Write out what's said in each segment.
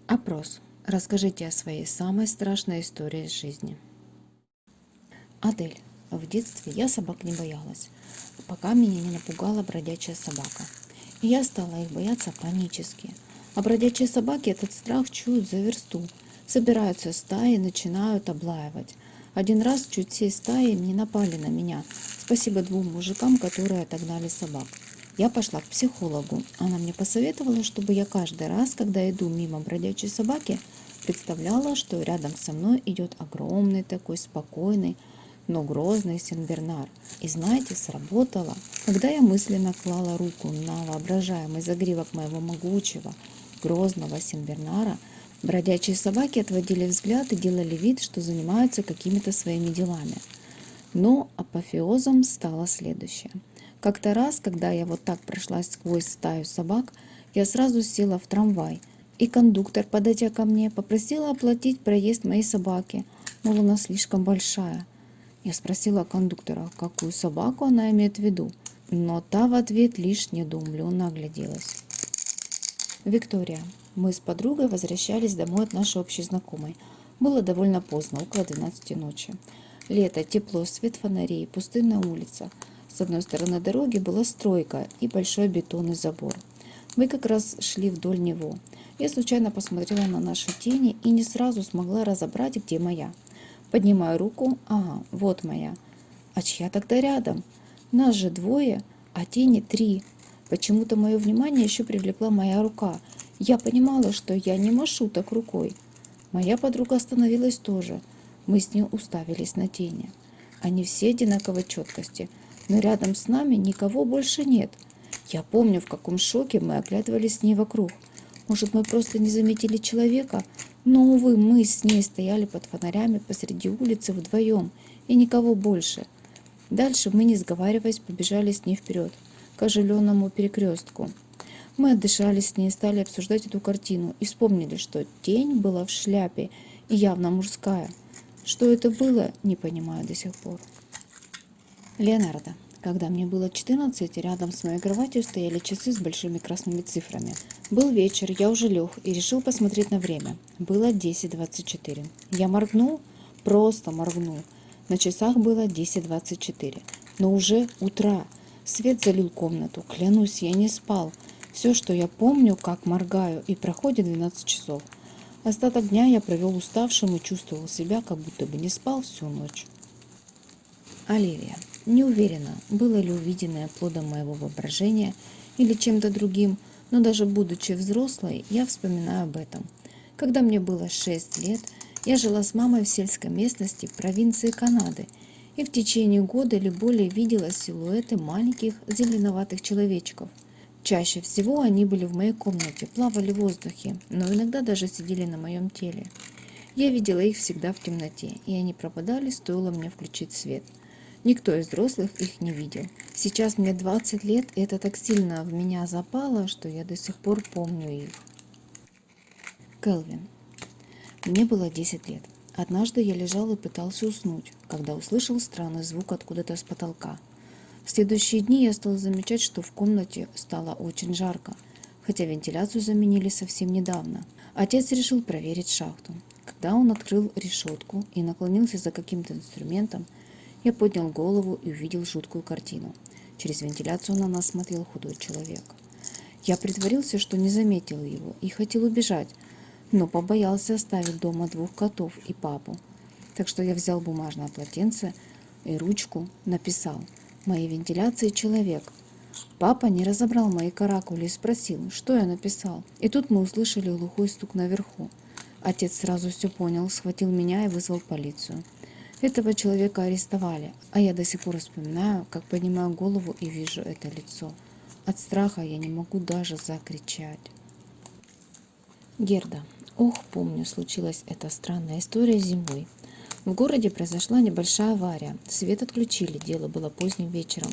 Опрос. Расскажите о своей самой страшной истории из жизни. Адель. В детстве я собак не боялась, пока меня не напугала бродячая собака. И я стала их бояться панически. А бродячие собаки этот страх чуют за версту. Собираются стаи и начинают облаивать. Один раз чуть всей стаи не напали на меня. Спасибо двум мужикам, которые отогнали собак. Я пошла к психологу. Она мне посоветовала, чтобы я каждый раз, когда иду мимо бродячей собаки, представляла, что рядом со мной идет огромный такой спокойный, но грозный сенбернар. И знаете, сработало. Когда я мысленно клала руку на воображаемый загривок моего могучего, грозного сенбернара, бродячие собаки отводили взгляд и делали вид, что занимаются какими-то своими делами. Но апофеозом стало следующее. Как-то раз, когда я вот так прошлась сквозь стаю собак, я сразу села в трамвай, и кондуктор, подойдя ко мне, попросила оплатить проезд моей собаки, мол, она слишком большая. Я спросила кондуктора, какую собаку она имеет в виду, но та в ответ лишь недоумленно огляделась. Виктория. Мы с подругой возвращались домой от нашей общей знакомой. Было довольно поздно, около 12 ночи. Лето, тепло, свет фонарей, пустынная улица. С одной стороны дороги была стройка и большой бетонный забор. Мы как раз шли вдоль него. Я случайно посмотрела на наши тени и не сразу смогла разобрать, где моя. Поднимаю руку, ага, вот моя. А чья тогда рядом? Нас же двое, а тени три. Почему-то мое внимание еще привлекла моя рука. Я понимала, что я не машу так рукой. Моя подруга остановилась тоже. Мы с ней уставились на тени. Они все одинаковой четкости, но рядом с нами никого больше нет. Я помню, в каком шоке мы оглядывались с ней вокруг. Может, мы просто не заметили человека? Но, увы, мы с ней стояли под фонарями посреди улицы вдвоем, и никого больше. Дальше мы, не сговариваясь, побежали с ней вперед, к оживленному перекрестку. Мы отдышались с ней и стали обсуждать эту картину, и вспомнили, что тень была в шляпе и явно мужская. Что это было, не понимаю до сих пор. Леонардо. Когда мне было 14, рядом с моей кроватью стояли часы с большими красными цифрами. Был вечер, я уже лег и решил посмотреть на время. Было 10:24. Я моргнул, просто моргнул. На часах было 10:24. Но уже утра. Свет залил комнату. Клянусь, я не спал. Все, что я помню, как моргаю, и проходит 12 часов. Остаток дня я провел уставшим и чувствовал себя, как будто бы не спал всю ночь. Оливия. Не уверена, было ли увиденное плодом моего воображения или чем-то другим, но даже будучи взрослой, я вспоминаю об этом. Когда мне было 6 лет, я жила с мамой в сельской местности в провинции Канады, и в течение года или более видела силуэты маленьких зеленоватых человечков. Чаще всего они были в моей комнате, плавали в воздухе, но иногда даже сидели на моем теле. Я видела их всегда в темноте, и они пропадали, стоило мне включить свет. Никто из взрослых их не видел. Сейчас мне 20 лет, и это так сильно в меня запало, что я до сих пор помню их. Келвин. Мне было 10 лет. Однажды я лежал и пытался уснуть, когда услышал странный звук откуда-то с потолка. В следующие дни я стал замечать, что в комнате стало очень жарко, хотя вентиляцию заменили совсем недавно. Отец решил проверить шахту. Когда он открыл решетку и наклонился за каким-то инструментом, я поднял голову и увидел жуткую картину. Через вентиляцию на нас смотрел худой человек. Я притворился, что не заметил его и хотел убежать, но побоялся оставить дома двух котов и папу. Так что я взял бумажное полотенце и ручку, написал: «В моей вентиляции человек». Папа не разобрал мои каракули и спросил, что я написал. И тут мы услышали глухой стук наверху. Отец сразу все понял, схватил меня и вызвал полицию. Этого человека арестовали, а я до сих пор вспоминаю, как поднимаю голову и вижу это лицо. От страха я не могу даже закричать. Герда. Ох, помню, случилась эта странная история зимой. В городе произошла небольшая авария. Свет отключили, дело было поздним вечером.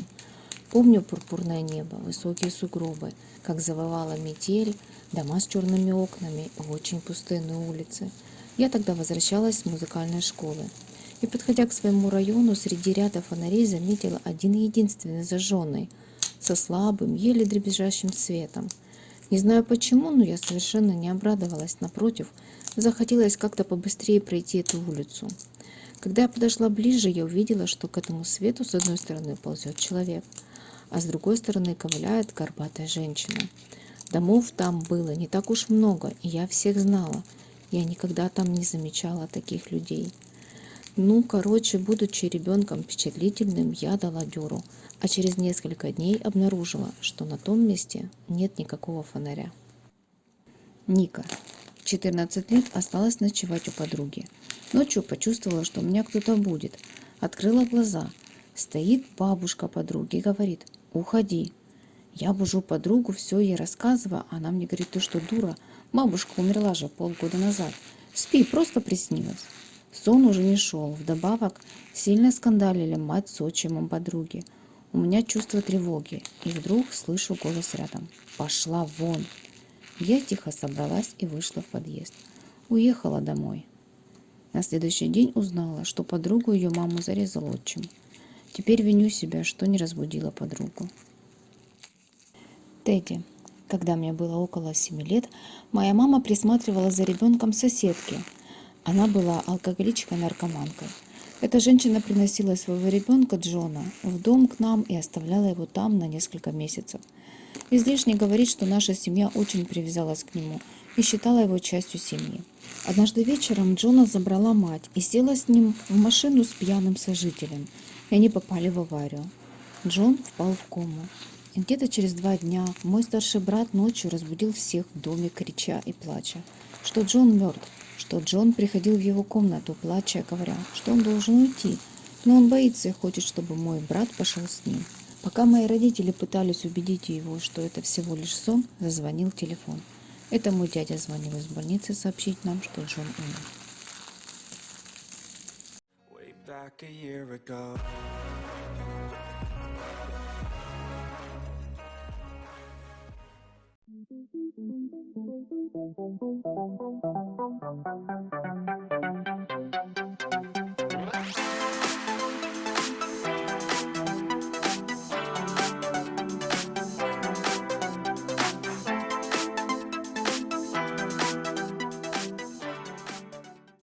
Помню пурпурное небо, высокие сугробы, как завывала метель, дома с черными окнами и очень пустынные улицы. Я тогда возвращалась с музыкальной школы. И, подходя к своему району, среди ряда фонарей заметила один единственный зажженный, со слабым, еле дребезжащим светом. Не знаю почему, но я совершенно не обрадовалась. Напротив, захотелось как-то побыстрее пройти эту улицу. Когда я подошла ближе, я увидела, что к этому свету с одной стороны ползет человек, а с другой стороны ковыляет горбатая женщина. Домов там было не так уж много, и я всех знала. Я никогда там не замечала таких людей. Ну, короче, будучи ребенком впечатлительным, я дала дёру, а через несколько дней обнаружила, что на том месте нет никакого фонаря. Ника. 14 лет, осталась ночевать у подруги. Ночью почувствовала, что у меня кто-то будет. Открыла глаза. Стоит бабушка подруги и говорит: «Уходи». Я бужу подругу, все ей рассказываю, а она мне говорит: «Ты что, дура? Бабушка умерла же полгода назад. Спи, просто приснилось». Сон уже не шел. Вдобавок сильно скандалили мать с отчимом подруги. У меня чувство тревоги, и вдруг слышу голос рядом: «Пошла вон!». Я тихо собралась и вышла в подъезд. Уехала домой. На следующий день узнала, что подругу ее маму зарезал отчим. Теперь виню себя, что не разбудила подругу. Тедди. Когда мне было около 7 лет, моя мама присматривала за ребенком соседки. Она была алкоголичкой-наркоманкой. Эта женщина приносила своего ребенка Джона в дом к нам и оставляла его там на несколько месяцев. Излишне говорить, что наша семья очень привязалась к нему и считала его частью семьи. Однажды вечером Джона забрала мать и села с ним в машину с пьяным сожителем, и они попали в аварию. Джон впал в кому. И где-то через 2 дня мой старший брат ночью разбудил всех в доме, крича и плача, что Джон мертв, что Джон приходил в его комнату, плача, говоря, что он должен уйти, но он боится и хочет, чтобы мой брат пошел с ним. Пока мои родители пытались убедить его, что это всего лишь сон, зазвонил телефон. Это мой дядя звонил из больницы сообщить нам, что Джон умер. Way back a year ago.